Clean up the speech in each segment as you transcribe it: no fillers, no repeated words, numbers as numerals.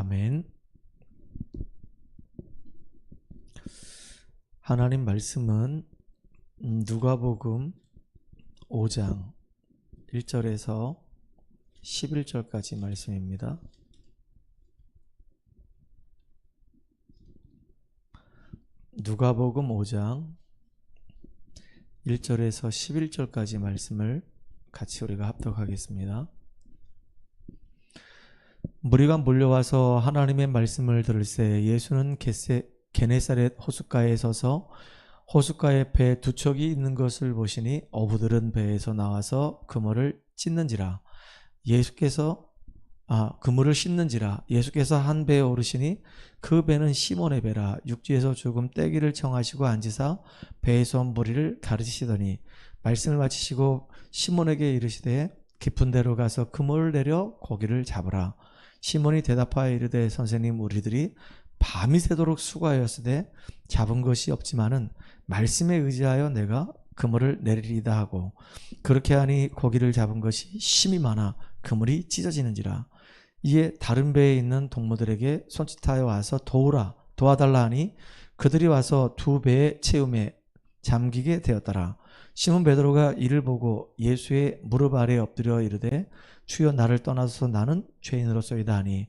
아멘. 하나님 말씀은 누가복음 5장 1절에서 11절까지 말씀입니다. 누가복음 5장 1절에서 11절까지 말씀을 같이 우리가 합독하겠습니다. 무리가 몰려와서 하나님의 말씀을 들을새 예수는 게네사렛 호숫가에 서서 호숫가에 배 두 척이 있는 것을 보시니 어부들은 배에서 나와서 그물을 씻는지라. 예수께서 한 배에 오르시니 그 배는 시몬의 배라. 육지에서 조금 떼기를 청하시고 앉으사 배에서 무리를 가르치시더니 말씀을 마치시고 시몬에게 이르시되 깊은 데로 가서 그물을 내려 고기를 잡으라. 시몬이 대답하여 이르되 선생님, 우리들이 밤이 새도록 수고하였으되 잡은 것이 없지만은 말씀에 의지하여 내가 그물을 내리리다 하고, 그렇게 하니 고기를 잡은 것이 심이 많아 그물이 찢어지는지라. 이에 다른 배에 있는 동무들에게 손짓하여 와서 도와달라 하니 그들이 와서 두 배의 채움에 잠기게 되었더라. 시몬 베드로가 이를 보고 예수의 무릎 아래에 엎드려 이르되 주여, 나를 떠나소서, 나는 죄인으로소이다 하니,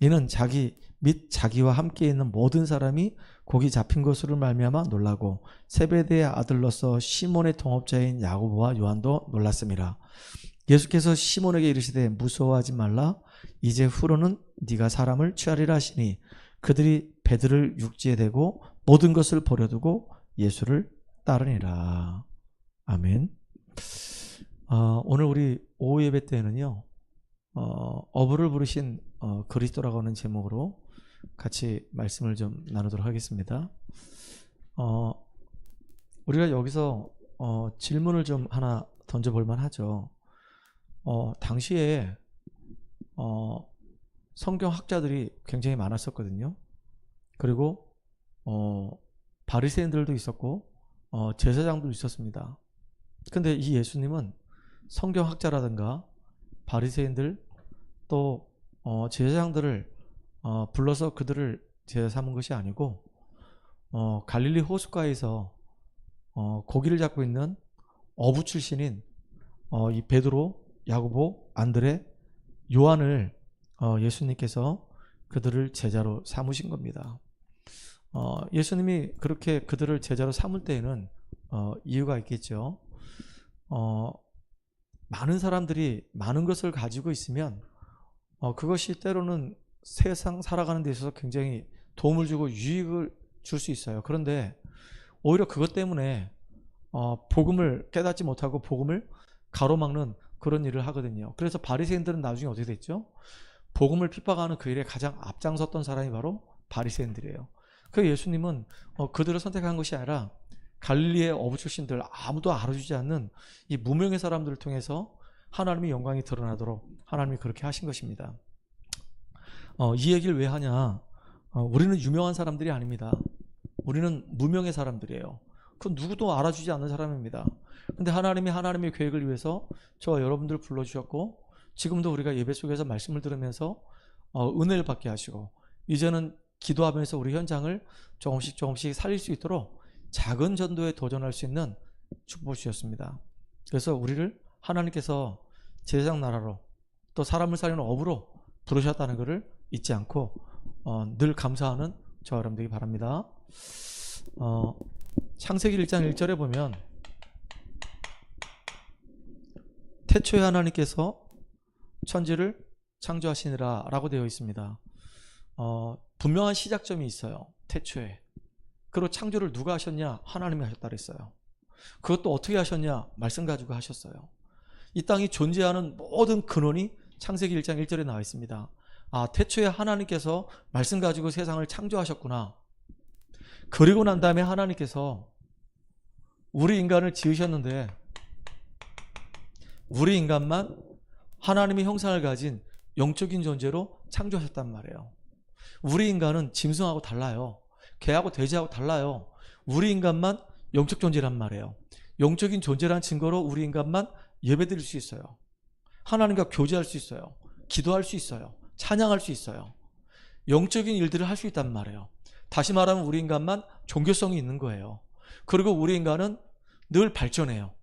이는 자기 및 자기와 함께 있는 모든 사람이 고기 잡힌 것으로 말미암아 놀라고 세베대의 아들로서 시몬의 동업자인 야고보와 요한도 놀랐음이라. 예수께서 시몬에게 이르시되 무서워하지 말라. 이제 후로는 네가 사람을 취하리라 하시니 그들이 배들을 육지에 대고 모든 것을 버려두고 예수를 따르니라. 아멘. 오늘 우리 오후 예배 때는요, 어부를 부르신 그리스도라고 하는 제목으로 같이 말씀을 좀 나누도록 하겠습니다. 우리가 여기서 질문을 좀 하나 던져볼 만하죠. 당시에 성경학자들이 굉장히 많았었거든요. 그리고 바리새인들도 있었고 제사장도 있었습니다. 근데 이 예수님은 성경학자라든가 바리새인들 또 제사장들을 불러서 그들을 제자 삼은 것이 아니고 갈릴리 호숫가에서 고기를 잡고 있는 어부 출신인 이 베드로, 야고보, 안드레, 요한을 예수님께서 그들을 제자로 삼으신 겁니다. 예수님이 그렇게 그들을 제자로 삼을 때에는 이유가 있겠죠. 많은 사람들이 많은 것을 가지고 있으면 그것이 때로는 세상 살아가는 데 있어서 굉장히 도움을 주고 유익을 줄 수 있어요. 그런데 오히려 그것 때문에 복음을 깨닫지 못하고 복음을 가로막는 그런 일을 하거든요. 그래서 바리새인들은 나중에 어떻게 됐죠? 복음을 핍박하는 그 일에 가장 앞장섰던 사람이 바로 바리새인들이에요. 그 예수님은 그들을 선택한 것이 아니라 갈릴리의 어부 출신들, 아무도 알아주지 않는 이 무명의 사람들을 통해서 하나님의 영광이 드러나도록 하나님이 그렇게 하신 것입니다. 이 얘기를 왜 하냐? 우리는 유명한 사람들이 아닙니다. 우리는 무명의 사람들이에요. 그 누구도 알아주지 않는 사람입니다. 근데 하나님이 하나님의 계획을 위해서 저와 여러분들을 불러주셨고, 지금도 우리가 예배 속에서 말씀을 들으면서 은혜를 받게 하시고, 이제는 기도하면서 우리 현장을 조금씩 살릴 수 있도록 작은 전도에 도전할 수 있는 축복을 주셨습니다. 그래서 우리를 하나님께서 제사장 나라로 또 사람을 살리는 어부로 부르셨다는 것을 잊지 않고 늘 감사하는 저와 여러분들이 바랍니다. 창세기 1장 1절에 보면 태초에 하나님께서 천지를 창조하시니라 라고 되어 있습니다. 분명한 시작점이 있어요. 태초에. 그리고 창조를 누가 하셨냐? 하나님이 하셨다 그랬어요. 그것도 어떻게 하셨냐? 말씀 가지고 하셨어요. 이 땅이 존재하는 모든 근원이 창세기 1장 1절에 나와 있습니다. 태초에 하나님께서 말씀 가지고 세상을 창조하셨구나. 그리고 난 다음에 하나님께서 우리 인간을 지으셨는데 우리 인간만 하나님의 형상을 가진 영적인 존재로 창조하셨단 말이에요. 우리 인간은 짐승하고 달라요. 개하고 돼지하고 달라요. 우리 인간만 영적 존재란 말이에요. 영적인 존재란 증거로 우리 인간만 예배드릴 수 있어요. 하나님과 교제할 수 있어요. 기도할 수 있어요. 찬양할 수 있어요. 영적인 일들을 할 수 있단 말이에요. 다시 말하면 우리 인간만 종교성이 있는 거예요. 그리고 우리 인간은 늘 발전해요.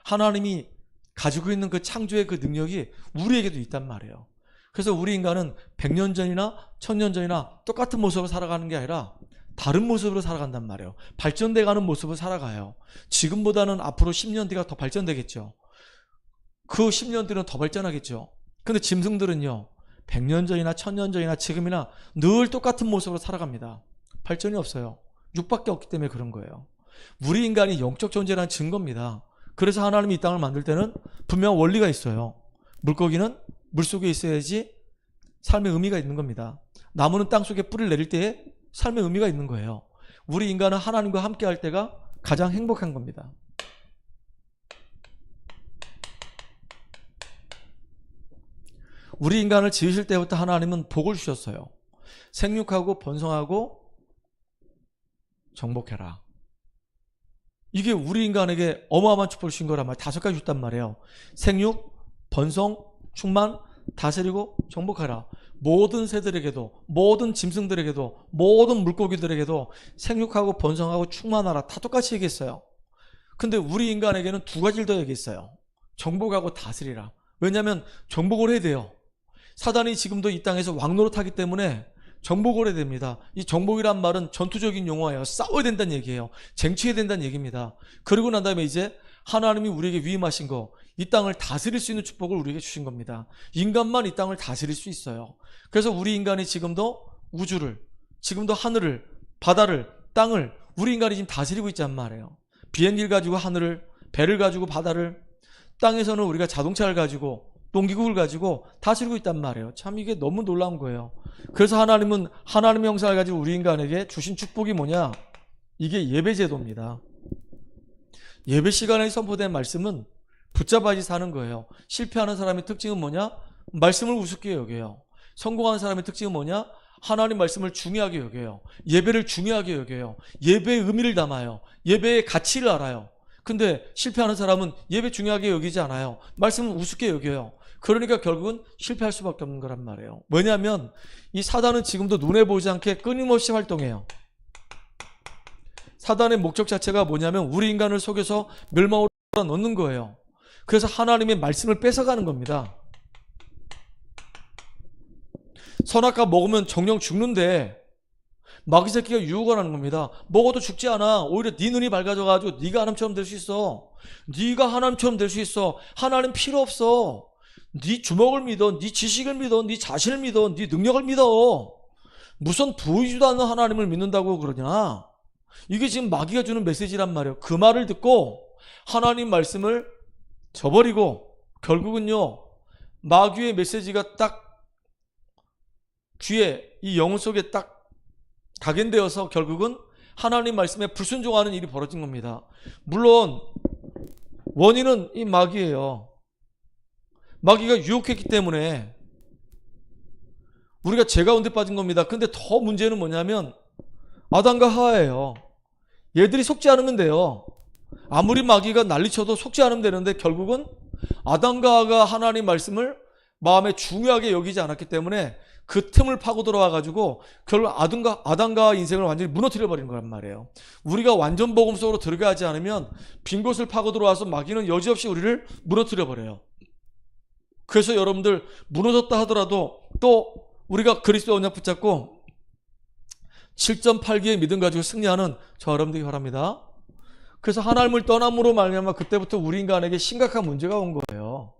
하나님이 가지고 있는 그 창조의 그 능력이 우리에게도 있단 말이에요. 그래서 우리 인간은 100년 전이나 1000년 전이나 똑같은 모습으로 살아가는 게 아니라 다른 모습으로 살아간단 말이에요. 발전돼가는 모습으로 살아가요. 지금보다는 앞으로 10년 뒤가 더 발전되겠죠. 그 10년 뒤는 더 발전하겠죠. 근데 짐승들은요, 100년 전이나 1000년 전이나 지금이나 늘 똑같은 모습으로 살아갑니다. 발전이 없어요. 육밖에 없기 때문에 그런 거예요. 우리 인간이 영적 존재라는 증거입니다. 그래서 하나님이 이 땅을 만들 때는 분명 원리가 있어요. 물고기는 물속에 있어야지 삶의 의미가 있는 겁니다. 나무는 땅속에 뿌리를 내릴 때에 삶의 의미가 있는 거예요. 우리 인간은 하나님과 함께 할 때가 가장 행복한 겁니다. 우리 인간을 지으실 때부터 하나님은 복을 주셨어요. 생육하고 번성하고 정복해라. 이게 우리 인간에게 어마어마한 축복을 주신 거란 말이에요. 5가지 줬단 말이에요. 생육, 번성, 충만, 다스리고 정복하라. 모든 새들에게도, 모든 짐승들에게도, 모든 물고기들에게도 생육하고 번성하고 충만하라. 다 똑같이 얘기했어요. 근데 우리 인간에게는 2가지를 더 얘기했어요. 정복하고 다스리라. 왜냐하면 정복을 해야 돼요. 사단이 지금도 이 땅에서 왕노릇하기 때문에 정복을 해야 됩니다. 이 정복이란 말은 전투적인 용어예요. 싸워야 된다는 얘기예요. 쟁취해야 된다는 얘기입니다. 그러고 난 다음에 이제 하나님이 우리에게 위임하신 거, 이 땅을 다스릴 수 있는 축복을 우리에게 주신 겁니다. 인간만 이 땅을 다스릴 수 있어요. 그래서 우리 인간이 지금도 우주를, 지금도 하늘을, 바다를, 땅을 우리 인간이 지금 다스리고 있단 말이에요. 비행기를 가지고 하늘을, 배를 가지고 바다를, 땅에서는 우리가 자동차를 가지고 농기구를 가지고 다스리고 있단 말이에요. 참 이게 너무 놀라운 거예요. 그래서 하나님은 하나님의 형상을 가지고 우리 인간에게 주신 축복이 뭐냐? 이게 예배제도입니다. 예배 시간에 선포된 말씀은 붙잡아야지 사는 거예요. 실패하는 사람의 특징은 뭐냐? 말씀을 우습게 여겨요. 성공하는 사람의 특징은 뭐냐? 하나님 말씀을 중요하게 여겨요. 예배를 중요하게 여겨요. 예배의 의미를 담아요. 예배의 가치를 알아요. 근데 실패하는 사람은 예배 중요하게 여기지 않아요. 말씀을 우습게 여겨요. 그러니까 결국은 실패할 수밖에 없는 거란 말이에요. 뭐냐면 이 사단은 지금도 눈에 보이지 않게 끊임없이 활동해요. 사단의 목적 자체가 뭐냐면 우리 인간을 속여서 멸망으로 넣는 거예요. 그래서 하나님의 말씀을 뺏어가는 겁니다. 선악과 먹으면 정령 죽는데 마귀 새끼가 유혹을 하는 겁니다. 먹어도 죽지 않아. 오히려 네 눈이 밝아져가지고 네가 하나님처럼 될 수 있어. 네가 하나님처럼 될 수 있어. 하나님 필요 없어. 네 주먹을 믿어. 네 지식을 믿어. 네 자신을 믿어. 네 능력을 믿어. 무슨 보이지도 않는 하나님을 믿는다고 그러냐. 이게 지금 마귀가 주는 메시지란 말이에요. 그 말을 듣고 하나님 말씀을 저버리고 결국은요 마귀의 메시지가 딱 귀에 이 영혼 속에 딱 각인되어서 결국은 하나님 말씀에 불순종하는 일이 벌어진 겁니다. 물론 원인은 이 마귀예요. 마귀가 유혹했기 때문에 우리가 죄 가운데 빠진 겁니다. 근데 더 문제는 뭐냐면 아담과 하와예요. 얘들이 속지 않으면 돼요. 아무리 마귀가 난리쳐도 속지 않으면 되는데 결국은 아담과 하와가 하나님 말씀을 마음에 중요하게 여기지 않았기 때문에 그 틈을 파고 들어와가지고 결국 아담과 인생을 완전히 무너뜨려 버린 거란 말이에요. 우리가 완전 복음 속으로 들어가지 않으면 빈 곳을 파고 들어와서 마귀는 여지없이 우리를 무너뜨려 버려요. 그래서 여러분들 무너졌다 하더라도 또 우리가 그리스도 언약 붙잡고 7.8기의 믿음 가지고 승리하는 저 여러분들이 바랍니다. 그래서 하나님을 떠남으로 말미암아 그때부터 우리 인간에게 심각한 문제가 온 거예요.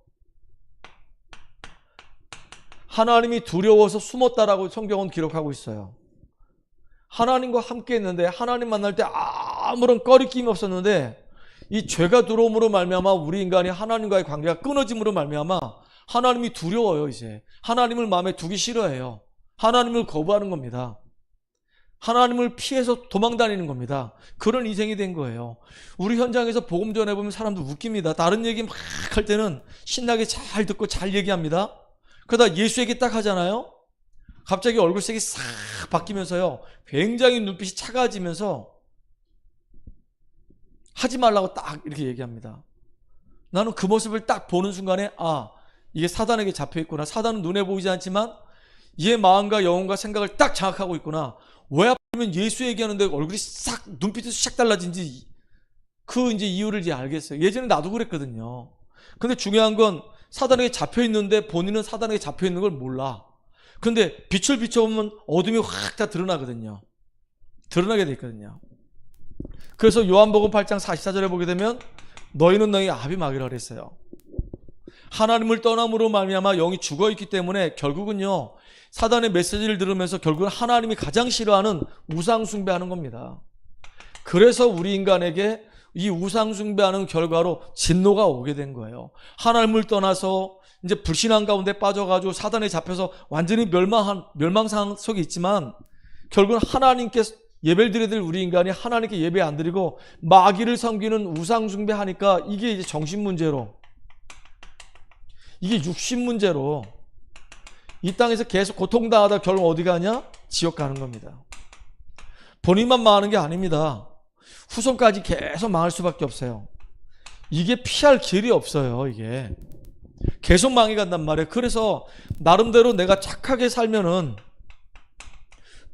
하나님이 두려워서 숨었다라고 성경은 기록하고 있어요. 하나님과 함께 했는데 하나님 만날 때 아무런 꺼리낌이 없었는데 이 죄가 들어옴으로 말미암아 우리 인간이 하나님과의 관계가 끊어짐으로 말미암아 하나님이 두려워요. 이제 하나님을 마음에 두기 싫어해요. 하나님을 거부하는 겁니다. 하나님을 피해서 도망다니는 겁니다. 그런 인생이 된 거예요. 우리 현장에서 복음 전해보면 사람들 웃깁니다. 다른 얘기 막 할 때는 신나게 잘 듣고 잘 얘기합니다. 그러다 예수 얘기 딱 하잖아요. 갑자기 얼굴색이 싹 바뀌면서요. 굉장히 눈빛이 차가워지면서 하지 말라고 딱 이렇게 얘기합니다. 나는 그 모습을 딱 보는 순간에 아, 이게 사단에게 잡혀있구나. 사단은 눈에 보이지 않지만 얘 마음과 영혼과 생각을 딱 장악하고 있구나. 왜 하필이면 예수 얘기하는데 얼굴이 싹 눈빛이 싹 달라진지 그 이제 이유를 이제 알겠어요. 예전에 나도 그랬거든요. 근데 중요한 건 사단에게 잡혀 있는데 본인은 사단에게 잡혀 있는 걸 몰라. 근데 빛을 비춰보면 어둠이 확 다 드러나거든요. 드러나게 돼 있거든요. 그래서 요한복음 8장 44절에 보게 되면 너희는 너희 아비 막이라 그랬어요. 하나님을 떠남으로 말미암아 영이 죽어 있기 때문에 결국은요, 사단의 메시지를 들으면서 결국은 하나님이 가장 싫어하는 우상 숭배하는 겁니다. 그래서 우리 인간에게 이 우상 숭배하는 결과로 진노가 오게 된 거예요. 하나님을 떠나서 이제 불신앙 가운데 빠져가지고 사단에 잡혀서 완전히 멸망 상황 속에 있지만 결국은 하나님께 예배를 드려야 될 우리 인간이 하나님께 예배 안 드리고 마귀를 섬기는 우상 숭배하니까 이게 이제 정신 문제로, 이게 육신 문제로 이 땅에서 계속 고통당하다 결국 어디 가냐? 지옥 가는 겁니다. 본인만 망하는 게 아닙니다. 후손까지 계속 망할 수밖에 없어요. 이게 피할 길이 없어요. 이게 계속 망해 간단 말이에요. 그래서 나름대로 내가 착하게 살면은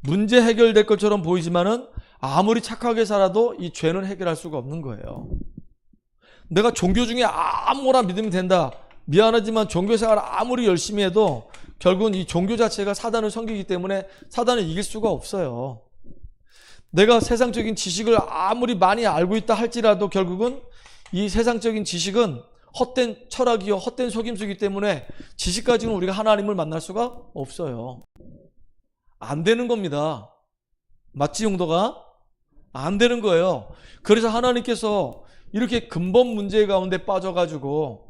문제 해결될 것처럼 보이지만은 아무리 착하게 살아도 이 죄는 해결할 수가 없는 거예요. 내가 종교 중에 아무거나 믿으면 된다. 미안하지만 종교생활 아무리 열심히 해도 결국은 이 종교 자체가 사단을 섬기기 때문에 사단을 이길 수가 없어요. 내가 세상적인 지식을 아무리 많이 알고 있다 할지라도 결국은 이 세상적인 지식은 헛된 철학이요, 헛된 속임수이기 때문에 지식 가지고는 우리가 하나님을 만날 수가 없어요. 안 되는 겁니다. 맞지, 용도가? 안 되는 거예요. 그래서 하나님께서 이렇게 근본 문제 가운데 빠져가지고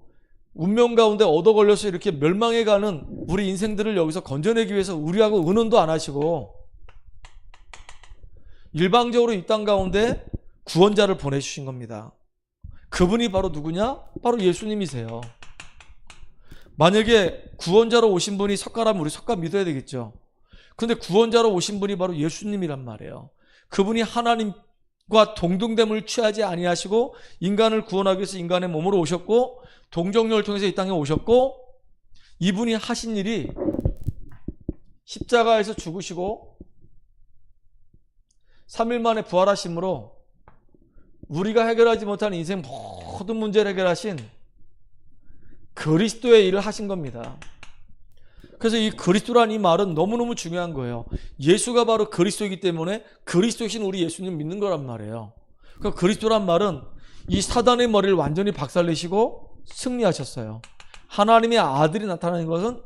운명 가운데 얻어 걸려서 이렇게 멸망해가는 우리 인생들을 여기서 건져내기 위해서 우리하고 의논도 안 하시고 일방적으로 이 땅 가운데 구원자를 보내주신 겁니다. 그분이 바로 누구냐? 바로 예수님이세요. 만약에 구원자로 오신 분이 석가라면 우리 석가 믿어야 되겠죠. 근데 구원자로 오신 분이 바로 예수님이란 말이에요. 그분이 하나님과 동등됨을 취하지 아니하시고 인간을 구원하기 위해서 인간의 몸으로 오셨고 동정녀를 통해서 이 땅에 오셨고 이분이 하신 일이 십자가에서 죽으시고 3일 만에 부활하심으로 우리가 해결하지 못한 인생 모든 문제를 해결하신 그리스도의 일을 하신 겁니다. 그래서 이 그리스도라는 이 말은 너무너무 중요한 거예요. 예수가 바로 그리스도이기 때문에 그리스도이신 우리 예수님 믿는 거란 말이에요. 그러니까 그리스도란 말은 이 사단의 머리를 완전히 박살내시고 승리하셨어요. 하나님의 아들이 나타나는 것은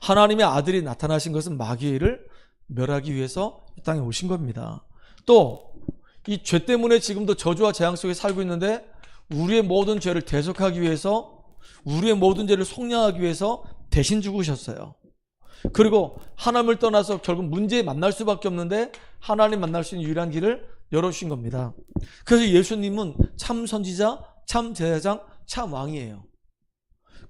하나님의 아들이 나타나신 것은 마귀의 일을 멸하기 위해서 이 땅에 오신 겁니다. 또 이 죄 때문에 지금도 저주와 재앙 속에 살고 있는데 우리의 모든 죄를 대속하기 위해서 우리의 모든 죄를 속량하기 위해서 대신 죽으셨어요. 그리고 하나님을 떠나서 결국 문제에 만날 수밖에 없는데 하나님 만날 수 있는 유일한 길을 열어주신 겁니다. 그래서 예수님은 참 선지자, 참 제사장, 참 왕이에요.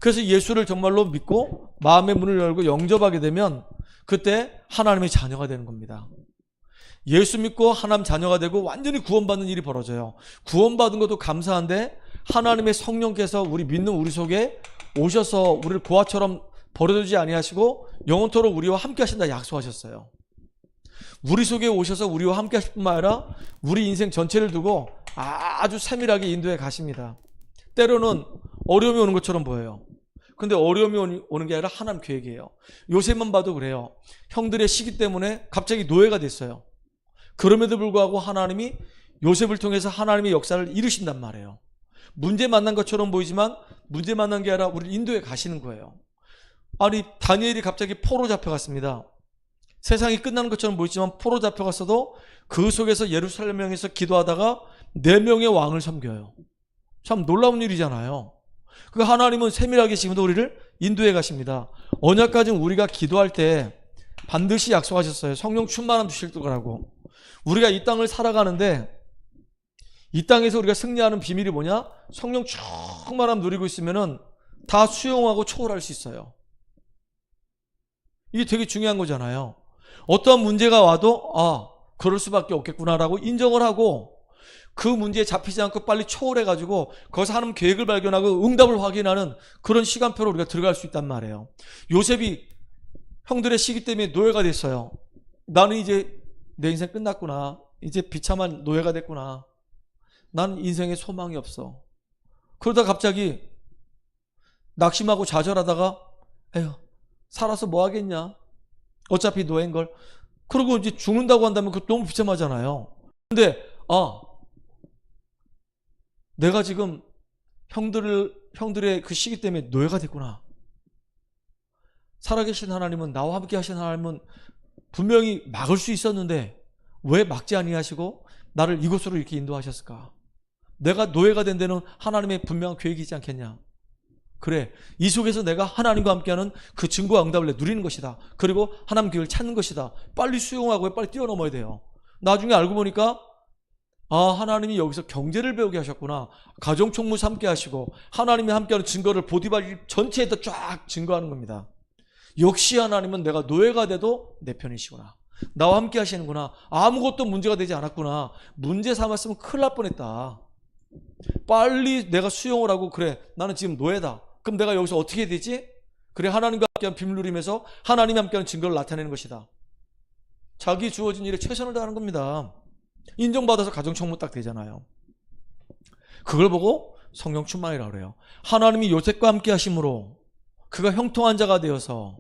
그래서 예수를 정말로 믿고 마음의 문을 열고 영접하게 되면 그때 하나님의 자녀가 되는 겁니다. 예수 믿고 하나님 자녀가 되고 완전히 구원받는 일이 벌어져요. 구원받은 것도 감사한데 하나님의 성령께서 우리 믿는 우리 속에 오셔서 우리를 고아처럼 버려두지 아니하시고 영원토록 우리와 함께 하신다 약속하셨어요. 우리 속에 오셔서 우리와 함께 하실 뿐만 아니라 우리 인생 전체를 두고 아주 세밀하게 인도해 가십니다. 때로는 어려움이 오는 것처럼 보여요. 근데 어려움이 오는 게 아니라 하나님 계획이에요. 요셉만 봐도 그래요. 형들의 시기 때문에 갑자기 노예가 됐어요. 그럼에도 불구하고 하나님이 요셉을 통해서 하나님의 역사를 이루신단 말이에요. 문제 만난 것처럼 보이지만 문제 만난 게 아니라 우리를 인도해 가시는 거예요. 아니 다니엘이 갑자기 포로 잡혀갔습니다. 세상이 끝나는 것처럼 보이지만 포로 잡혀갔어도 그 속에서 예루살렘에서 기도하다가 4명의 왕을 섬겨요. 참 놀라운 일이잖아요. 그 하나님은 세밀하게 지금도 우리를 인도해 가십니다. 언약까지는 우리가 기도할 때 반드시 약속하셨어요. 성령 충만함 주실 거라고. 우리가 이 땅을 살아가는데 이 땅에서 우리가 승리하는 비밀이 뭐냐? 성령 충만함 누리고 있으면은 다 수용하고 초월할 수 있어요. 이게 되게 중요한 거잖아요. 어떠한 문제가 와도 그럴 수밖에 없겠구나라고 인정을 하고 그 문제에 잡히지 않고 빨리 초월해가지고 거기서 하나님 계획을 발견하고 응답을 확인하는 그런 시간표로 우리가 들어갈 수 있단 말이에요. 요셉이 형들의 시기 때문에 노예가 됐어요. 나는 이제 내 인생 끝났구나. 이제 비참한 노예가 됐구나. 난 인생에 소망이 없어. 그러다 갑자기 낙심하고 좌절하다가 에휴, 살아서 뭐 하겠냐. 어차피 노예인걸. 그러고 이제 죽는다고 한다면 그거 너무 비참하잖아요. 근데 내가 지금 형들의 그 시기 때문에 노예가 됐구나. 살아계신 하나님은, 나와 함께 하신 하나님은 분명히 막을 수 있었는데 왜 막지 아니하시고 나를 이곳으로 이렇게 인도하셨을까? 내가 노예가 된 데는 하나님의 분명한 계획이 있지 않겠냐? 그래, 이 속에서 내가 하나님과 함께하는 그 증거와 응답을 누리는 것이다. 그리고 하나님 계획을 찾는 것이다. 빨리 수용하고 빨리 뛰어넘어야 돼요. 나중에 알고 보니까 하나님이 여기서 경제를 배우게 하셨구나. 가정총무사 함께 하시고 하나님이 함께하는 증거를 보디발 전체에다 쫙 증거하는 겁니다. 역시 하나님은 내가 노예가 돼도 내 편이시구나. 나와 함께 하시는구나. 아무것도 문제가 되지 않았구나. 문제 삼았으면 큰일 날 뻔했다. 빨리 내가 수용을 하고, 그래, 나는 지금 노예다. 그럼 내가 여기서 어떻게 해야 되지? 그래, 하나님과 함께한 비밀 누리면서 하나님이 함께하는 증거를 나타내는 것이다. 자기 주어진 일에 최선을 다하는 겁니다. 인정받아서 가정총무 딱 되잖아요. 그걸 보고 성령 충만이라고 그래요. 하나님이 요셉과 함께 하심으로 그가 형통한 자가 되어서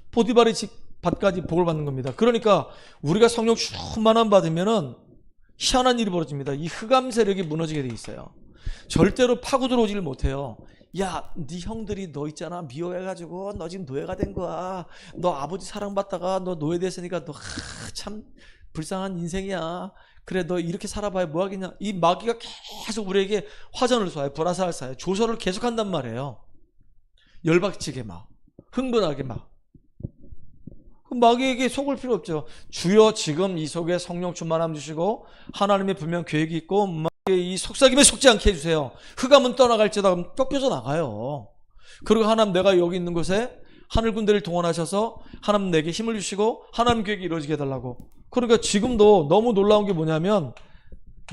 포디발의 밭까지 복을 받는 겁니다. 그러니까 우리가 성령 충만함 받으면은 희한한 일이 벌어집니다. 이 흑암 세력이 무너지게 돼 있어요. 절대로 파고 들어오지를 못해요. 야, 네 형들이 너 있잖아, 미워해가지고 너 지금 노예가 된 거야. 너 아버지 사랑받다가 너 노예 됐으니까 너 참 불쌍한 인생이야. 그래, 너 이렇게 살아봐야 뭐 하겠냐. 이 마귀가 계속 우리에게 화전을 쏴요. 불화살을 쏴요. 조소를 계속한단 말이에요. 열박치게 막, 흥분하게 막. 마귀에게 속을 필요 없죠. 주여, 지금 이 속에 성령 충만함 주시고 하나님의 분명 계획이 있고 마귀의 이 속삭임에 속지 않게 해주세요. 흑암은 떠나갈지어다. 쫓겨져 나가요. 그리고 하나님, 내가 여기 있는 곳에 하늘 군대를 동원하셔서 하나님 내게 힘을 주시고 하나님 계획이 이루어지게 해달라고. 그러니까 지금도 너무 놀라운 게 뭐냐면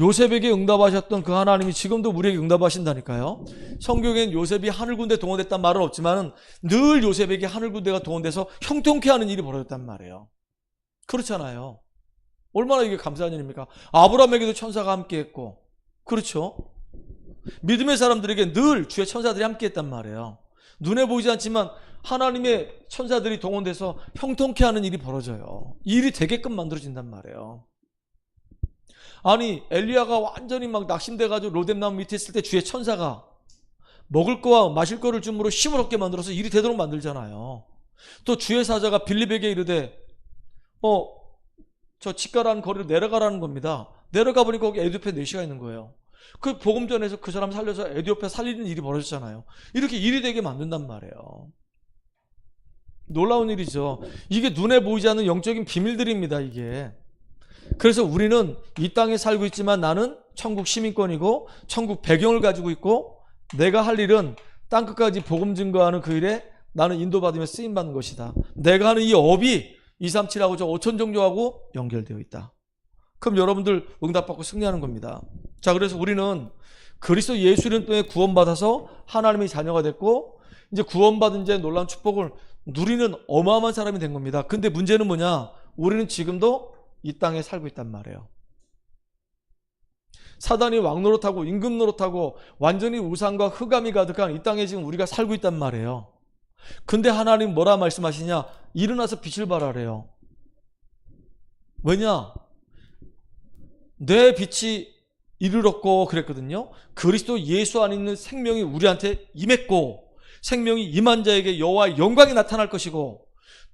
요셉에게 응답하셨던 그 하나님이 지금도 우리에게 응답하신다니까요. 성경엔 요셉이 하늘 군대 동원됐단 말은 없지만 늘 요셉에게 하늘 군대가 동원돼서 형통케 하는 일이 벌어졌단 말이에요. 그렇잖아요. 얼마나 이게 감사한 일입니까? 아브라함에게도 천사가 함께했고, 그렇죠? 믿음의 사람들에게 늘 주의 천사들이 함께했단 말이에요. 눈에 보이지 않지만 하나님의 천사들이 동원돼서 형통케 하는 일이 벌어져요. 일이 되게끔 만들어진단 말이에요. 아니, 엘리야가 완전히 막 낙심돼가지고 로뎀나무 밑에 있을 때 주의 천사가 먹을 거와 마실 거를 줌으로 힘을 얻게 만들어서 일이 되도록 만들잖아요. 또 주의 사자가 빌립에게 이르되 저 직가라는 거리로 내려가라는 겁니다. 내려가 보니까 거기 에디오피아 내시가 있는 거예요. 그 복음전에서 그 사람 살려서 에디오피아 살리는 일이 벌어졌잖아요. 이렇게 일이 되게 만든단 말이에요. 놀라운 일이죠. 이게 눈에 보이지 않는 영적인 비밀들입니다, 이게. 그래서 우리는 이 땅에 살고 있지만 나는 천국 시민권이고 천국 배경을 가지고 있고, 내가 할 일은 땅끝까지 복음 증거하는 그 일에 나는 인도받으며 쓰임받는 것이다. 내가 하는 이 업이 237하고 저 5천 종교하고 연결되어 있다. 그럼 여러분들 응답받고 승리하는 겁니다. 자, 그래서 우리는 그리스도 예수 이름 때문에 구원받아서 하나님의 자녀가 됐고, 이제 구원받은 자의 놀라운 축복을 누리는 어마어마한 사람이 된 겁니다. 근데 문제는 뭐냐? 우리는 지금도 이 땅에 살고 있단 말이에요. 사단이 왕노릇하고 임금 노릇하고 완전히 우상과 흑암이 가득한 이 땅에 지금 우리가 살고 있단 말이에요. 근데 하나님 뭐라 말씀하시냐? 일어나서 빛을 발하래요. 왜냐? 내 빛이 이르렀고 그랬거든요. 그리스도 예수 안에 있는 생명이 우리한테 임했고, 생명이 임한 자에게 여호와의 영광이 나타날 것이고,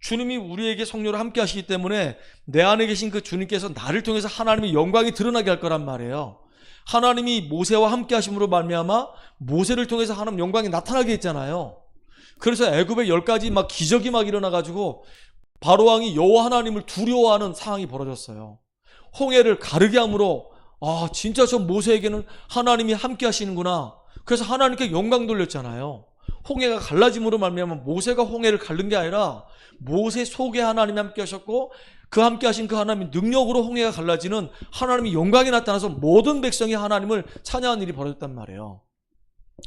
주님이 우리에게 성령으로 함께 하시기 때문에 내 안에 계신 그 주님께서 나를 통해서 하나님의 영광이 드러나게 할 거란 말이에요. 하나님이 모세와 함께 하심으로 말미암아 모세를 통해서 하나님 영광이 나타나게 했잖아요. 그래서 애굽의 10가지 막 기적이 막 일어나가지고 바로왕이 여호와 하나님을 두려워하는 상황이 벌어졌어요. 홍해를 가르게 함으로 진짜 저 모세에게는 하나님이 함께 하시는구나. 그래서 하나님께 영광 돌렸잖아요. 홍해가 갈라짐으로 말미암아 모세가 홍해를 갈른 게 아니라 모세 속에 하나님이 함께 하셨고, 그 함께 하신 그 하나님의 능력으로 홍해가 갈라지는 하나님의 영광이 나타나서 모든 백성이 하나님을 찬양하는 일이 벌어졌단 말이에요.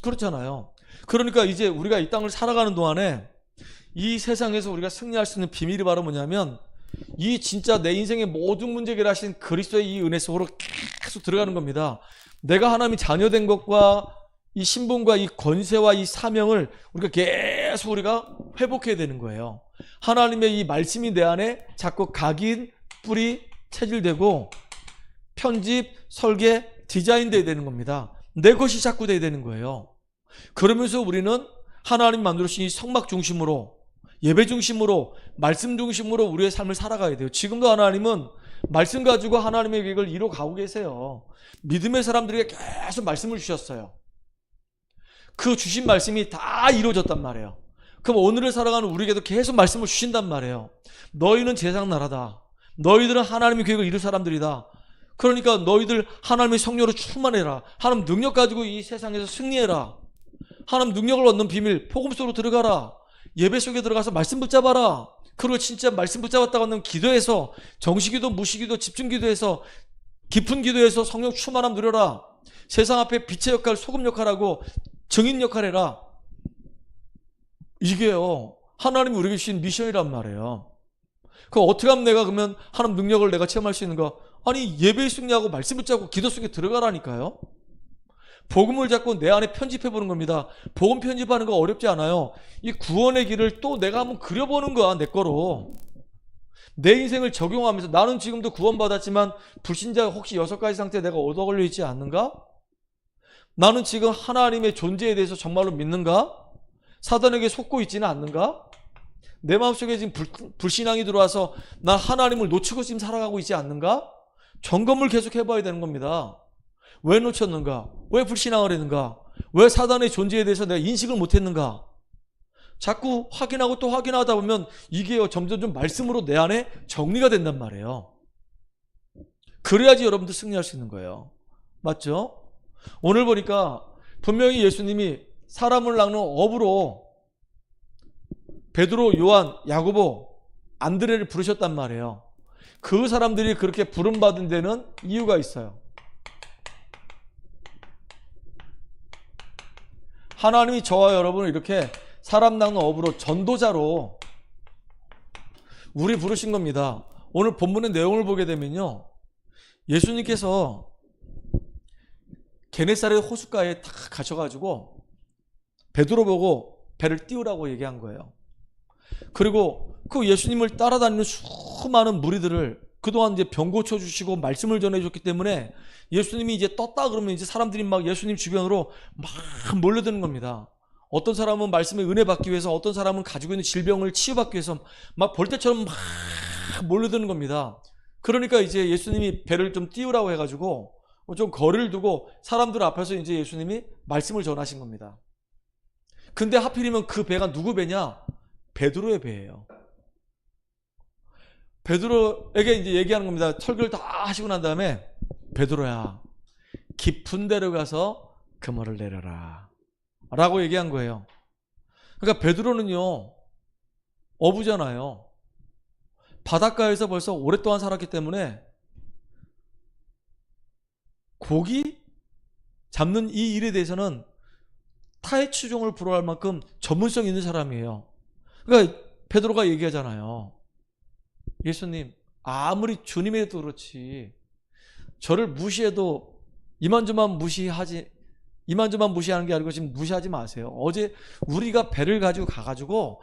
그렇잖아요. 그러니까 이제 우리가 이 땅을 살아가는 동안에 이 세상에서 우리가 승리할 수 있는 비밀이 바로 뭐냐면 이 진짜 내 인생의 모든 문제 해결하신 그리스도의 이 은혜 속으로 계속 들어가는 겁니다. 내가 하나님의 자녀된 것과 이 신분과 이 권세와 이 사명을 우리가 회복해야 되는 거예요. 하나님의 이 말씀이 내 안에 자꾸 각인, 뿌리, 체질되고 편집, 설계, 디자인 돼야 되는 겁니다. 내 것이 자꾸 돼야 되는 거예요. 그러면서 우리는 하나님 만들어주신 이 성막 중심으로, 예배 중심으로, 말씀 중심으로 우리의 삶을 살아가야 돼요. 지금도 하나님은 말씀 가지고 하나님의 계획을 이루어가고 계세요. 믿음의 사람들에게 계속 말씀을 주셨어요. 그 주신 말씀이 다 이루어졌단 말이에요. 그럼 오늘을 살아가는 우리에게도 계속 말씀을 주신단 말이에요. 너희는 제사장 나라다. 너희들은 하나님의 계획을 이룰 사람들이다. 그러니까 너희들 하나님의 성령으로 충만해라. 하나님 능력 가지고 이 세상에서 승리해라. 하나님 능력을 얻는 비밀, 복음 속으로 들어가라. 예배 속에 들어가서 말씀 붙잡아라. 그리고 진짜 말씀 붙잡았다고 하면 기도해서, 정시기도, 무시기도, 집중기도해서, 깊은 기도해서 성령 충만함 누려라. 세상 앞에 빛의 역할, 소금 역할하고 증인 역할 해라. 이게요, 하나님이 우리에게 주신 미션이란 말이에요. 그럼 어떻게 하면 내가 그러면 하나님 능력을 내가 체험할 수 있는가? 아니, 예배의 승리하고 말씀 붙잡고 기도 속에 들어가라니까요. 복음을 잡고 내 안에 편집해보는 겁니다. 복음 편집하는 거 어렵지 않아요. 이 구원의 길을 또 내가 한번 그려보는 거야, 내 거로. 내 인생을 적용하면서 나는 지금도 구원받았지만 불신자 혹시 6가지 상태에 내가 얻어 걸려 있지 않는가? 나는 지금 하나님의 존재에 대해서 정말로 믿는가? 사단에게 속고 있지는 않는가? 내 마음속에 지금 불신앙이 들어와서 나 하나님을 놓치고 지금 살아가고 있지 않는가? 점검을 계속 해봐야 되는 겁니다. 왜 놓쳤는가? 왜 불신앙을 했는가? 왜 사단의 존재에 대해서 내가 인식을 못했는가? 자꾸 확인하고 또 확인하다 보면 이게 점점 좀 말씀으로 내 안에 정리가 된단 말이에요. 그래야지 여러분들 승리할 수 있는 거예요. 맞죠? 오늘 보니까 분명히 예수님이 사람을 낚는 어부로 베드로, 요한, 야고보, 안드레를 부르셨단 말이에요. 그 사람들이 그렇게 부름받은 데는 이유가 있어요. 하나님이 저와 여러분을 이렇게 사람 낚는 어부로, 전도자로 우리 부르신 겁니다. 오늘 본문의 내용을 보게 되면요, 예수님께서 게네사렛 호숫가에 딱 가셔가지고 베드로 보고 배를 띄우라고 얘기한 거예요. 그리고 그 예수님을 따라다니는 수많은 무리들을 그동안 이제 병 고쳐주시고 말씀을 전해줬기 때문에 예수님이 이제 떴다 그러면 이제 사람들이 막 예수님 주변으로 막 몰려드는 겁니다. 어떤 사람은 말씀의 은혜 받기 위해서, 어떤 사람은 가지고 있는 질병을 치유받기 위해서 막 벌떼처럼 막 몰려드는 겁니다. 그러니까 이제 예수님이 배를 좀 띄우라고 해가지고 좀 거리를 두고 사람들 앞에서 이제 예수님이 말씀을 전하신 겁니다. 근데 하필이면 그 배가 누구 배냐? 베드로의 배예요. 베드로에게 이제 얘기하는 겁니다. 설교를 다 하시고 난 다음에, 베드로야, 깊은 데로 가서 그물을 내려라 라고 얘기한 거예요. 그러니까 베드로는요, 어부잖아요. 바닷가에서 벌써 오랫동안 살았기 때문에 고기 잡는 이 일에 대해서는 타의 추종을 불허할 만큼 전문성 있는 사람이에요. 그러니까 베드로가 얘기하잖아요. 예수님, 아무리 주님이라도 그렇지 저를 무시해도 이만저만 무시하는 게 아니고 지금 무시하지 마세요. 어제 우리가 배를 가지고 가가지고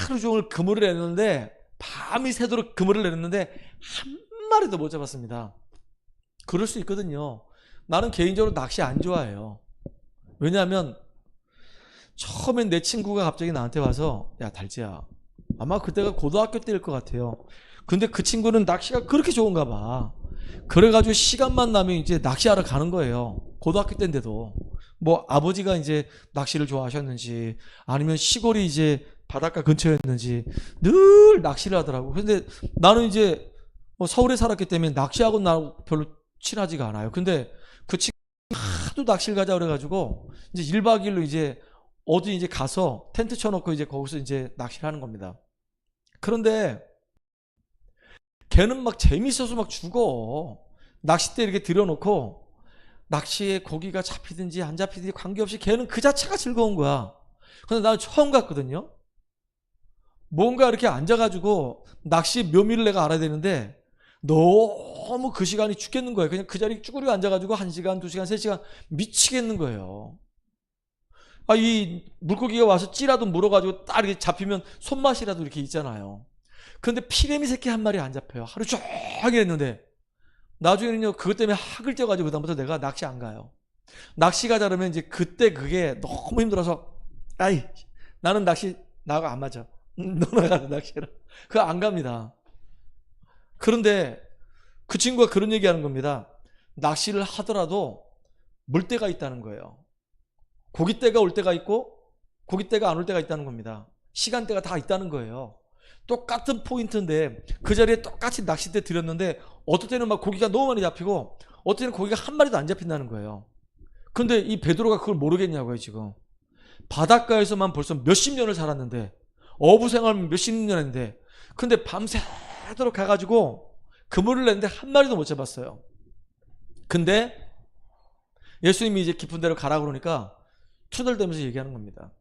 하루 종일 그물을 내렸는데, 밤이 새도록 그물을 내렸는데 한 마리도 못 잡았습니다. 그럴 수 있거든요. 나는 개인적으로 낚시 안 좋아해요. 왜냐하면 처음엔 내 친구가 갑자기 나한테 와서, 야 달지야, 아마 그때가 고등학교 때일 것 같아요. 근데 그 친구는 낚시가 그렇게 좋은가 봐. 그래가지고 시간만 나면 이제 낚시하러 가는 거예요. 고등학교 때인데도. 뭐 아버지가 이제 낚시를 좋아하셨는지 아니면 시골이 이제 바닷가 근처였는지 늘 낚시를 하더라고. 근데 나는 이제 뭐 서울에 살았기 때문에 낚시하고 나 별로 친하지가 않아요. 근데 그 친구 하도 낚시를 가자 그래가지고 이제 1박 2일로 이제 어디 이제 가서 텐트 쳐놓고 이제 거기서 이제 낚시를 하는 겁니다. 그런데 걔는 막 재밌어서 막 죽어. 낚싯대 이렇게 들여놓고 낚시에 고기가 잡히든지 안 잡히든지 관계없이 걔는 그 자체가 즐거운 거야. 근데 나는 처음 갔거든요. 뭔가 이렇게 앉아가지고 낚시 묘미를 내가 알아야 되는데 너무 그 시간이 죽겠는 거예요. 그냥 그 자리에 쭈그리고 앉아가지고 1시간, 2시간, 3시간 미치겠는 거예요. 이 물고기가 와서 찌라도 물어가지고 딱 이렇게 잡히면 손맛이라도 이렇게 있잖아요. 그런데 피레미 새끼 한 마리 안 잡혀요. 하루 종일 했는데 나중에는요 그것 때문에 학을 쪄가지고 그다음부터 내가 낚시 안 가요. 낚시 가자 그러면 이제 그때 그게 너무 힘들어서 나는 낚시 나가 안 맞아. 너 나가서 낚시해라. 그거 안 갑니다. 그런데 그 친구가 그런 얘기하는 겁니다. 낚시를 하더라도 물때가 있다는 거예요. 고깃때가 올 때가 있고 고깃때가 안 올 때가 있다는 겁니다. 시간대가 다 있다는 거예요. 똑같은 포인트인데 그 자리에 똑같이 낚싯대 들였는데 어떨 때는 막 고기가 너무 많이 잡히고 어떨 때는 고기가 한 마리도 안 잡힌다는 거예요. 근데 이 베드로가 그걸 모르겠냐고요. 지금 바닷가에서만 벌써 몇십 년을 살았는데 어부 생활 몇십 년 했는데 근데 밤새도록 가가지고 그물을 냈는데 한 마리도 못 잡았어요. 근데 예수님이 이제 깊은 데로 가라 그러니까 투덜대면서 얘기하는 겁니다.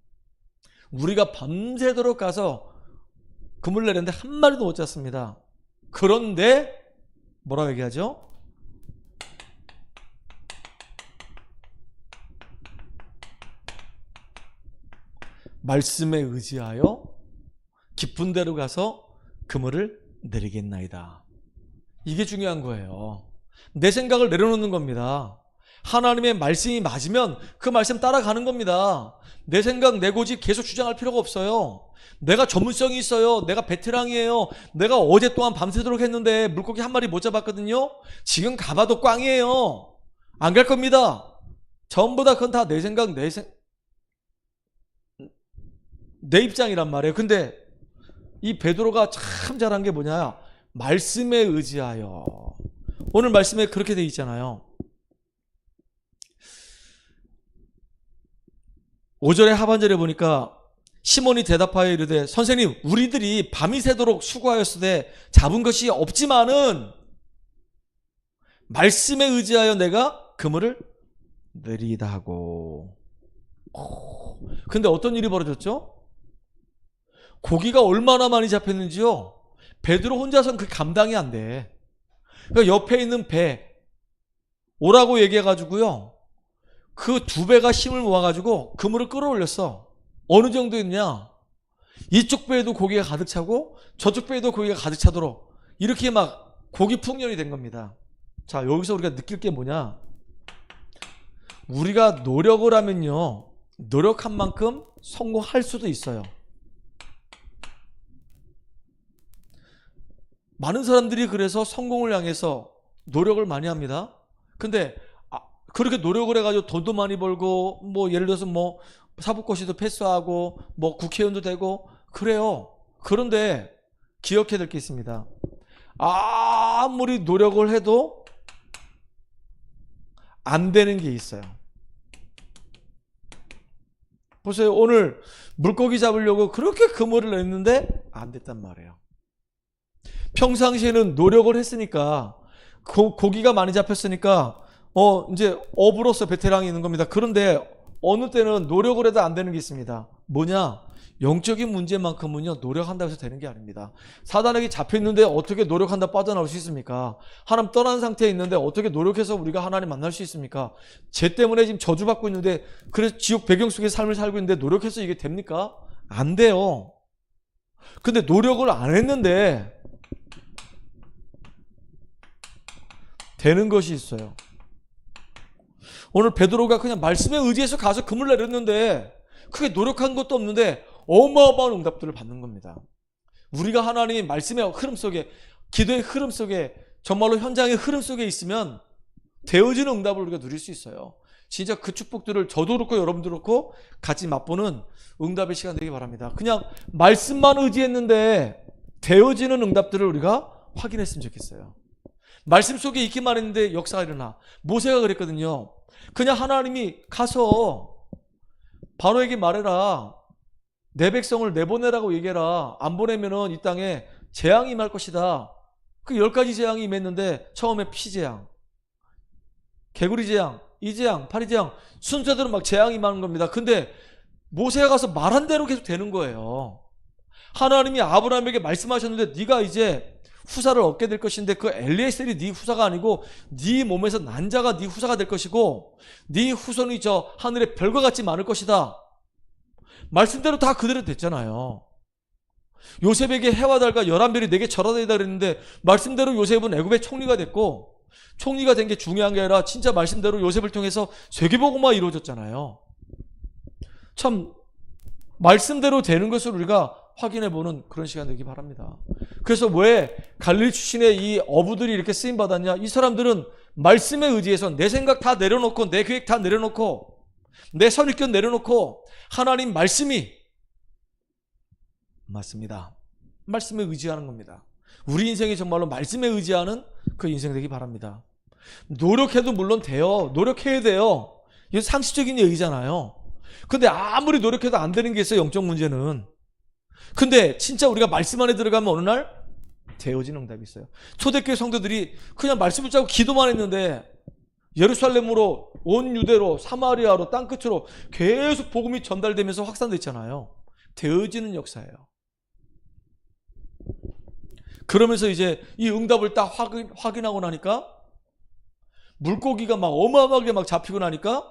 우리가 밤새도록 가서 그물 내렸는데 한 마리도 못 잡습니다. 그런데 뭐라고 얘기하죠? 말씀에 의지하여 깊은 데로 가서 그물을 내리겠나이다. 이게 중요한 거예요. 내 생각을 내려놓는 겁니다. 하나님의 말씀이 맞으면 그 말씀 따라가는 겁니다. 내 생각, 내 고집 계속 주장할 필요가 없어요. 내가 전문성이 있어요. 내가 베테랑이에요. 내가 어제 동안 밤새도록 했는데 물고기 한 마리 못 잡았거든요. 지금 가봐도 꽝이에요. 안 갈 겁니다. 전부 다 그건 다 내 생각, 내 입장이란 말이에요. 근데 이 베드로가 참 잘한 게 뭐냐? 말씀에 의지하여. 오늘 말씀에 그렇게 돼 있잖아요. 5절의 하반절에 보니까 시몬이 대답하여 이르되 선생님 우리들이 밤이 새도록 수고하였으되 잡은 것이 없지만은 말씀에 의지하여 내가 그물을 내리다 하고. 근데 어떤 일이 벌어졌죠? 고기가 얼마나 많이 잡혔는지요. 베드로 혼자서는 그 감당이 안 돼. 그러니까 옆에 있는 배 오라고 얘기해가지고요. 그 2배가 힘을 모아가지고 그물을 끌어올렸어. 어느 정도였냐? 이쪽 배에도 고기가 가득 차고 저쪽 배에도 고기가 가득 차도록 이렇게 막 고기 풍년이 된 겁니다. 자, 여기서 우리가 느낄 게 뭐냐? 우리가 노력을 하면요, 노력한 만큼 성공할 수도 있어요. 많은 사람들이 그래서 성공을 향해서 노력을 많이 합니다. 근데 그렇게 노력을 해가지고 돈도 많이 벌고 뭐 예를 들어서 뭐 사법고시도 패스하고 뭐 국회의원도 되고 그래요. 그런데 기억해야 될 게 있습니다. 아무리 노력을 해도 안 되는 게 있어요. 보세요. 오늘 물고기 잡으려고 그렇게 그물을 냈는데 안 됐단 말이에요. 평상시에는 노력을 했으니까 고기가 많이 잡혔으니까 이제 어부로서 베테랑이 있는 겁니다. 그런데 어느 때는 노력을 해도 안 되는 게 있습니다. 뭐냐? 영적인 문제만큼은요 노력한다고 해서 되는 게 아닙니다. 사단에게 잡혀있는데 어떻게 노력한다 빠져나올 수 있습니까? 하나님 떠난 상태에 있는데 어떻게 노력해서 우리가 하나님 만날 수 있습니까? 죄 때문에 지금 저주받고 있는데 그래서 지옥 배경 속의 삶을 살고 있는데 노력해서 이게 됩니까? 안 돼요. 근데 노력을 안 했는데 되는 것이 있어요. 오늘 베드로가 그냥 말씀에 의지해서 가서 그물 내렸는데 크게 노력한 것도 없는데 어마어마한 응답들을 받는 겁니다. 우리가 하나님의 말씀의 흐름 속에, 기도의 흐름 속에, 정말로 현장의 흐름 속에 있으면 되어지는 응답을 우리가 누릴 수 있어요. 진짜 그 축복들을 저도 그렇고 여러분도 그렇고 같이 맛보는 응답의 시간 되기 바랍니다. 그냥 말씀만 의지했는데 되어지는 응답들을 우리가 확인했으면 좋겠어요. 말씀 속에 있기만 했는데 역사가 일어나. 모세가 그랬거든요. 그냥 하나님이 가서 바로에게 말해라. 내 백성을 내보내라고 얘기해라. 안 보내면은 이 땅에 재앙이 임할 것이다. 그 10가지 재앙이 임했는데 처음에 피재앙, 개구리 재앙, 이재앙, 파리재앙 순서대로 막 재앙이 임하는 겁니다. 근데 모세가 가서 말한 대로 계속 되는 거예요. 하나님이 아브라함에게 말씀하셨는데 네가 이제 후사를 얻게 될 것인데 그 엘리에셀이 네 후사가 아니고 네 몸에서 난 자가 네 후사가 될 것이고 네 후손이 저 하늘의 별과 같이 많을 것이다. 말씀대로 다 그대로 됐잖아요. 요셉에게 해와 달과 11별이 내게 절하되다 그랬는데 말씀대로 요셉은 애굽의 총리가 됐고 총리가 된 게 중요한 게 아니라 진짜 말씀대로 요셉을 통해서 세계복음화가 이루어졌잖아요. 참 말씀대로 되는 것을 우리가 확인해보는 그런 시간 되기 바랍니다. 그래서 왜 갈릴리 출신의 이 어부들이 이렇게 쓰임받았냐? 이 사람들은 말씀에 의지해서 내 생각 다 내려놓고 내 계획 다 내려놓고 내 선입견 내려놓고 하나님 말씀이 맞습니다. 말씀에 의지하는 겁니다. 우리 인생이 정말로 말씀에 의지하는 그 인생 되기 바랍니다. 노력해도 물론 돼요. 노력해야 돼요. 이건 상식적인 얘기잖아요. 근데 아무리 노력해도 안 되는 게 있어요. 영적 문제는. 근데 진짜 우리가 말씀 안에 들어가면 어느 날 되어진 응답이 있어요. 초대교회 성도들이 그냥 말씀 붙잡고 기도만 했는데 예루살렘으로 온 유대로 사마리아로 땅끝으로 계속 복음이 전달되면서 확산됐잖아요. 되어지는 역사예요. 그러면서 이제 이 응답을 딱 확인하고 나니까 물고기가 막 어마어마하게 막 잡히고 나니까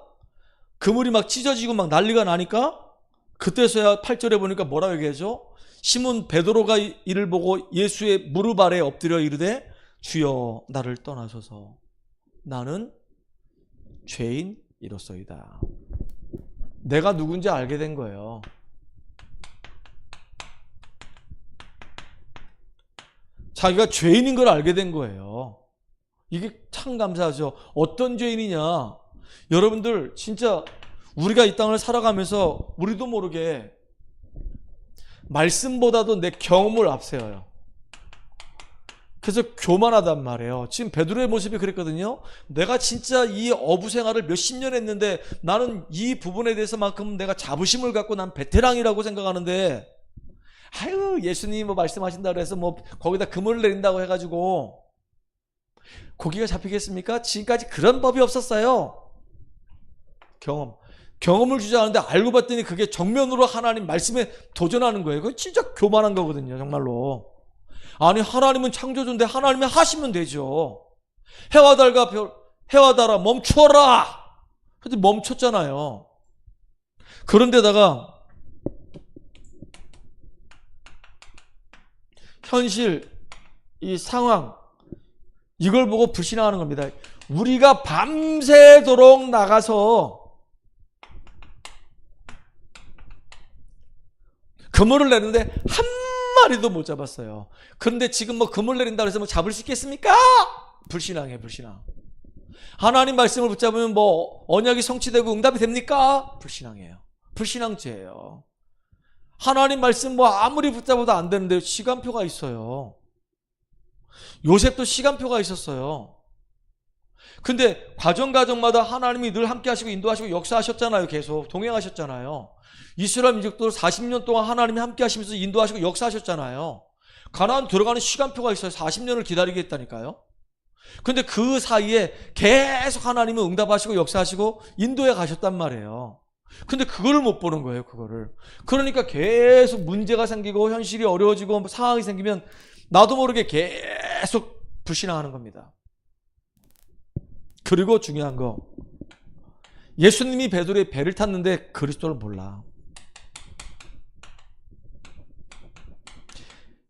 그물이 막 찢어지고 막 난리가 나니까 그때서야 8절에 보니까 뭐라고 얘기하죠? 시몬 베드로가 이를 보고 예수의 무릎 아래 엎드려 이르되 주여 나를 떠나소서 나는 죄인이로소이다. 내가 누군지 알게 된 거예요. 자기가 죄인인 걸 알게 된 거예요. 이게 참 감사하죠. 어떤 죄인이냐? 여러분들 진짜 우리가 이 땅을 살아가면서 우리도 모르게 말씀보다도 내 경험을 앞세워요. 그래서 교만하단 말이에요. 지금 베드로의 모습이 그랬거든요. 내가 진짜 이 어부 생활을 몇십 년 했는데 나는 이 부분에 대해서만큼 내가 자부심을 갖고 난 베테랑이라고 생각하는데 아유 예수님이 뭐 말씀하신다고 해서 뭐 거기다 그물을 내린다고 해가지고 고기가 잡히겠습니까? 지금까지 그런 법이 없었어요. 경험을 주지 않았는데 알고 봤더니 그게 정면으로 하나님 말씀에 도전하는 거예요. 그건 진짜 교만한 거거든요. 정말로. 아니 하나님은 창조주인데 하나님이 하시면 되죠. 해와 달과 별, 해와 달아 멈추어라. 근데 멈췄잖아요. 그런데다가 현실 이 상황 이걸 보고 불신하는 겁니다. 우리가 밤새도록 나가서 그물을 내는데 한 마리도 못 잡았어요. 그런데 지금 뭐 그물 내린다고 해서 뭐 잡을 수 있겠습니까? 불신앙이에요, 불신앙. 하나님 말씀을 붙잡으면 뭐 언약이 성취되고 응답이 됩니까? 불신앙이에요. 불신앙죄예요. 하나님 말씀 뭐 아무리 붙잡아도 안 되는데 시간표가 있어요. 요셉도 시간표가 있었어요. 근데 과정마다 하나님이 늘 함께 하시고 인도하시고 역사하셨잖아요. 계속 동행하셨잖아요. 이스라엘 민족도 40년 동안 하나님이 함께 하시면서 인도하시고 역사하셨잖아요. 가나안 들어가는 시간표가 있어요. 40년을 기다리겠다니까요. 근데 그 사이에 계속 하나님은 응답하시고 역사하시고 인도해 가셨단 말이에요. 근데 그거를 못 보는 거예요. 그거를. 그러니까 계속 문제가 생기고 현실이 어려워지고 상황이 생기면 나도 모르게 계속 불신앙하는 겁니다. 그리고 중요한 거, 예수님이 베드로의 배를 탔는데 그리스도를 몰라.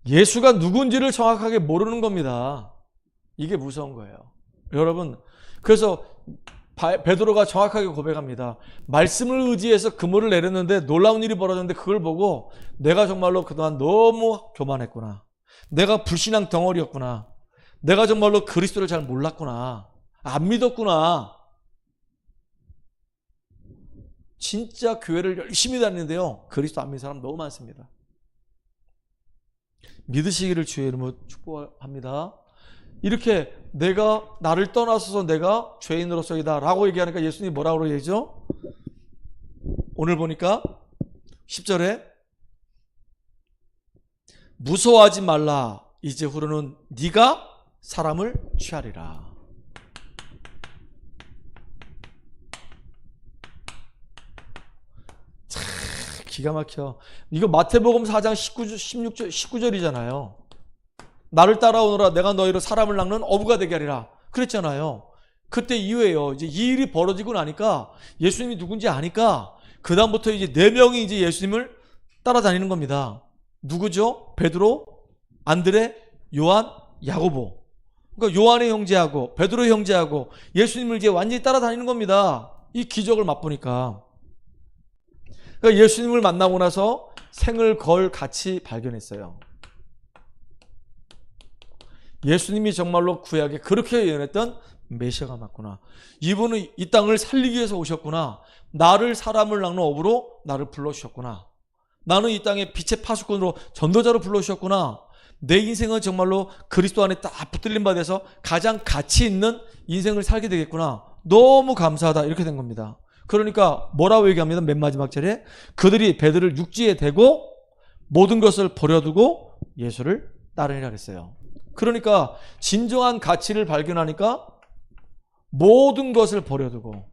예수가 누군지를 정확하게 모르는 겁니다. 이게 무서운 거예요. 여러분, 그래서 베드로가 정확하게 고백합니다. 말씀을 의지해서 그물을 내렸는데 놀라운 일이 벌어졌는데 그걸 보고 내가 정말로 그동안 너무 교만했구나. 내가 불신앙 덩어리였구나. 내가 정말로 그리스도를 잘 몰랐구나. 안 믿었구나. 진짜 교회를 열심히 다니는데요. 그리스도 안 믿는 사람 너무 많습니다. 믿으시기를 주의 이름으로 축복합니다. 이렇게 내가 나를 떠나서서 내가 죄인으로서이다 라고 얘기하니까 예수님이 뭐라고 얘기하죠? 오늘 보니까 10절에 무서워하지 말라. 이제 후로는 네가 사람을 취하리라. 참 기가 막혀. 이거 마태복음 4장 19절이잖아요. 나를 따라오너라 내가 너희로 사람을 낚는 어부가 되게 하리라 그랬잖아요. 그때 이후에요. 이제 이 일이 벌어지고 나니까 예수님이 누군지 아니까 그다음부터 이제 4명이 이제 예수님을 따라다니는 겁니다. 누구죠? 베드로, 안드레, 요한, 야고보. 그러니까 요한의 형제하고 베드로의 형제하고 예수님을 이제 완전히 따라다니는 겁니다. 이 기적을 맛보니까. 그러니까 예수님을 만나고 나서 생을 걸 가치 발견했어요. 예수님이 정말로 구약에 그렇게 예언했던 메시아가 맞구나. 이분은 이 땅을 살리기 위해서 오셨구나. 나를 사람을 낚는 어부로 나를 불러주셨구나. 나는 이 땅의 빛의 파수꾼으로 전도자로 불러주셨구나. 내 인생은 정말로 그리스도 안에 딱 붙들림 받아서 가장 가치 있는 인생을 살게 되겠구나. 너무 감사하다. 이렇게 된 겁니다. 그러니까 뭐라고 얘기합니다. 맨 마지막 절에 그들이 배들을 육지에 대고 모든 것을 버려두고 예수를 따르니라 그랬어요. 그러니까 진정한 가치를 발견하니까 모든 것을 버려두고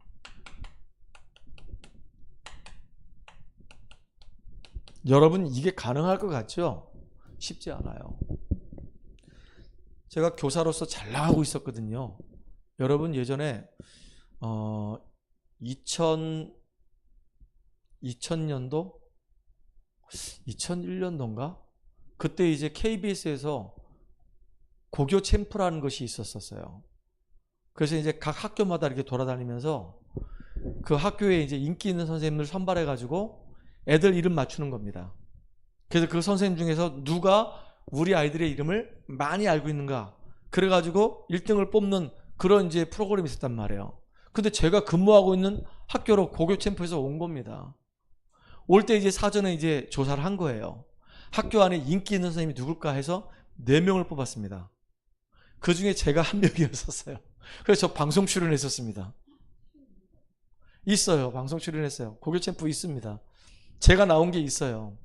여러분 이게 가능할 것 같죠? 쉽지 않아요. 제가 교사로서 잘 나가고 있었거든요. 여러분 예전에 2000년도? 2001년도인가? 그때 이제 KBS에서 고교 캠프라는 것이 있었어요. 그래서 이제 각 학교마다 이렇게 돌아다니면서 그 학교에 이제 인기 있는 선생님들 선발해가지고 애들 이름 맞추는 겁니다. 그래서 그 선생님 중에서 누가 우리 아이들의 이름을 많이 알고 있는가. 그래가지고 1등을 뽑는 그런 이제 프로그램이 있었단 말이에요. 근데 제가 근무하고 있는 학교로 고교 캠프에서 온 겁니다. 올 때 이제 사전에 이제 조사를 한 거예요. 학교 안에 인기 있는 선생님이 누굴까 해서 4명을 뽑았습니다. 그 중에 제가 한 명이었었어요. 그래서 저 방송 출연했었습니다. 있어요. 방송 출연했어요. 고교 캠프 있습니다. 제가 나온 게 있어요.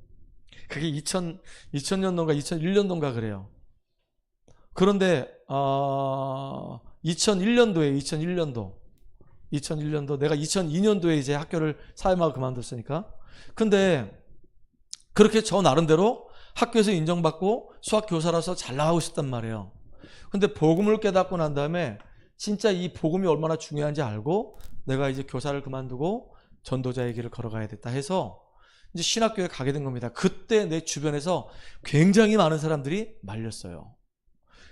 그게 2000년도인가 2001년도인가 그래요. 그런데 2001년도 내가 2002년도에 이제 학교를 사회마을 그만뒀으니까. 근데 그렇게 저 나름대로 학교에서 인정받고 수학교사라서 잘 나가고 있었단 말이에요. 근데 복음을 깨닫고 난 다음에 진짜 이 복음이 얼마나 중요한지 알고 내가 이제 교사를 그만두고 전도자의 길을 걸어가야 됐다 해서 이제 신학교에 가게 된 겁니다. 그때 내 주변에서 굉장히 많은 사람들이 말렸어요.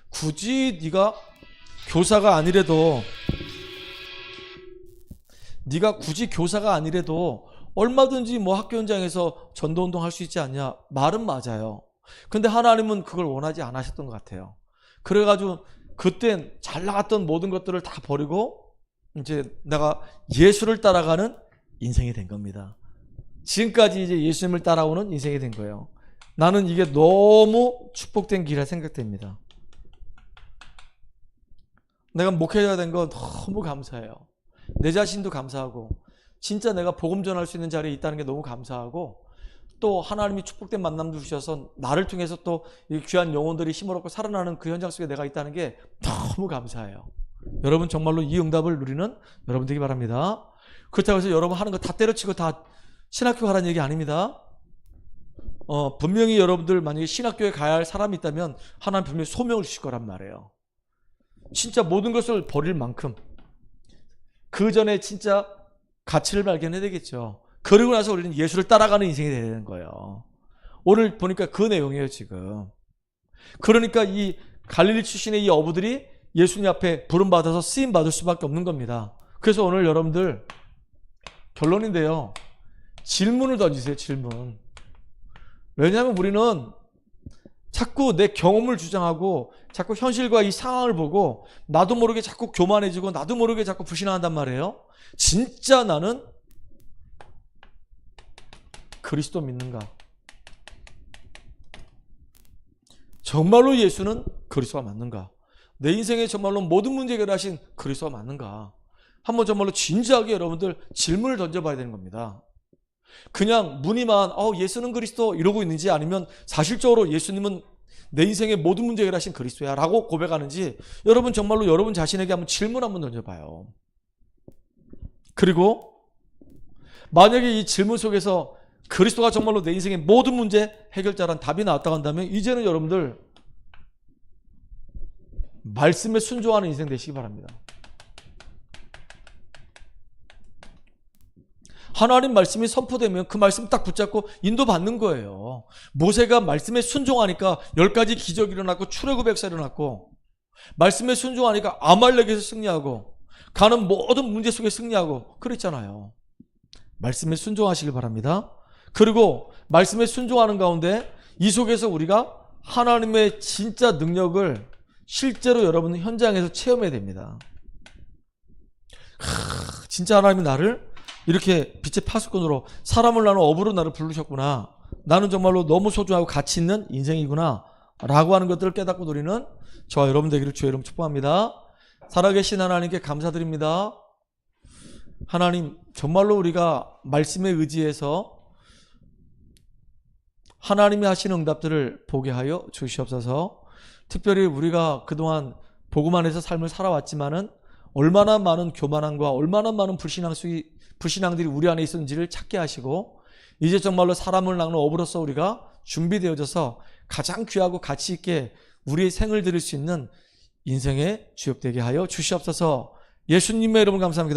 굳이 네가 교사가 아니래도 얼마든지 뭐 학교 현장에서 전도운동 할 수 있지 않냐. 말은 맞아요. 근데 하나님은 그걸 원하지 않으셨던 것 같아요. 그래가지고 그땐 잘 나갔던 모든 것들을 다 버리고 이제 내가 예수를 따라가는 인생이 된 겁니다. 지금까지 이제 예수님을 따라오는 인생이 된 거예요. 나는 이게 너무 축복된 길이라 생각됩니다. 내가 목회자가 된 거 너무 감사해요. 내 자신도 감사하고 진짜 내가 복음 전할 수 있는 자리에 있다는 게 너무 감사하고 또 하나님이 축복된 만남도 주셔서 나를 통해서 또 이 귀한 영혼들이 힘을 얻고 살아나는 그 현장 속에 내가 있다는 게 너무 감사해요. 여러분 정말로 이 응답을 누리는 여러분 되기 바랍니다. 그렇다고 해서 여러분 하는 거 다 때려치고 다 신학교 가라는 얘기 아닙니다. 분명히 여러분들 만약에 신학교에 가야 할 사람이 있다면 하나님 분명히 소명을 주실 거란 말이에요. 진짜 모든 것을 버릴 만큼 그 전에 진짜 가치를 발견해야 되겠죠. 그러고 나서 우리는 예수를 따라가는 인생이 되는 거예요. 오늘 보니까 그 내용이에요 지금. 그러니까 이 갈릴리 출신의 이 어부들이 예수님 앞에 부름받아서 쓰임받을 수밖에 없는 겁니다. 그래서 오늘 여러분들 결론인데요. 질문을 던지세요. 질문. 왜냐하면 우리는 자꾸 내 경험을 주장하고 자꾸 현실과 이 상황을 보고 나도 모르게 자꾸 교만해지고 나도 모르게 자꾸 불신한단 말이에요. 진짜 나는 그리스도 믿는가? 정말로 예수는 그리스도가 맞는가? 내 인생에 정말로 모든 문제 해결하신 그리스도가 맞는가? 한번 정말로 진지하게 여러분들 질문을 던져봐야 되는 겁니다. 그냥 무늬만 예수는 그리스도 이러고 있는지 아니면 사실적으로 예수님은 내 인생의 모든 문제 해결하신 그리스도야 라고 고백하는지 여러분 정말로 여러분 자신에게 한번 질문 한번 던져봐요. 그리고 만약에 이 질문 속에서 그리스도가 정말로 내 인생의 모든 문제 해결자란 답이 나왔다고 한다면 이제는 여러분들 말씀에 순종하는 인생 되시기 바랍니다. 하나님 말씀이 선포되면 그 말씀 딱 붙잡고 인도받는 거예요. 모세가 말씀에 순종하니까 10가지 기적이 일어났고 출애굽백사 일어났고, 말씀에 순종하니까 아말렉에서 승리하고 가는 모든 문제 속에 승리하고 그랬잖아요. 말씀에 순종하시길 바랍니다. 그리고 말씀에 순종하는 가운데 이 속에서 우리가 하나님의 진짜 능력을 실제로 여러분 현장에서 체험해야 됩니다. 진짜 하나님이 나를 이렇게 빛의 파수꾼으로, 사람을 나는 업으로 나를 부르셨구나, 나는 정말로 너무 소중하고 가치 있는 인생이구나 라고 하는 것들을 깨닫고 누리는 저와 여러분 되기를 주의 이름 축복합니다. 살아계신 하나님께 감사드립니다. 하나님, 정말로 우리가 말씀에 의지해서 하나님이 하시는 응답들을 보게 하여 주시옵소서. 특별히 우리가 그동안 복음 안에서 삶을 살아왔지만은 얼마나 많은 교만함과 얼마나 많은 불신앙들이 우리 안에 있었는지를 찾게 하시고, 이제 정말로 사람을 낳는 업으로서 우리가 준비되어져서 가장 귀하고 가치 있게 우리의 생을 드릴 수 있는 인생의 주역되게 하여 주시옵소서. 예수님의 이름으로 감사합니다.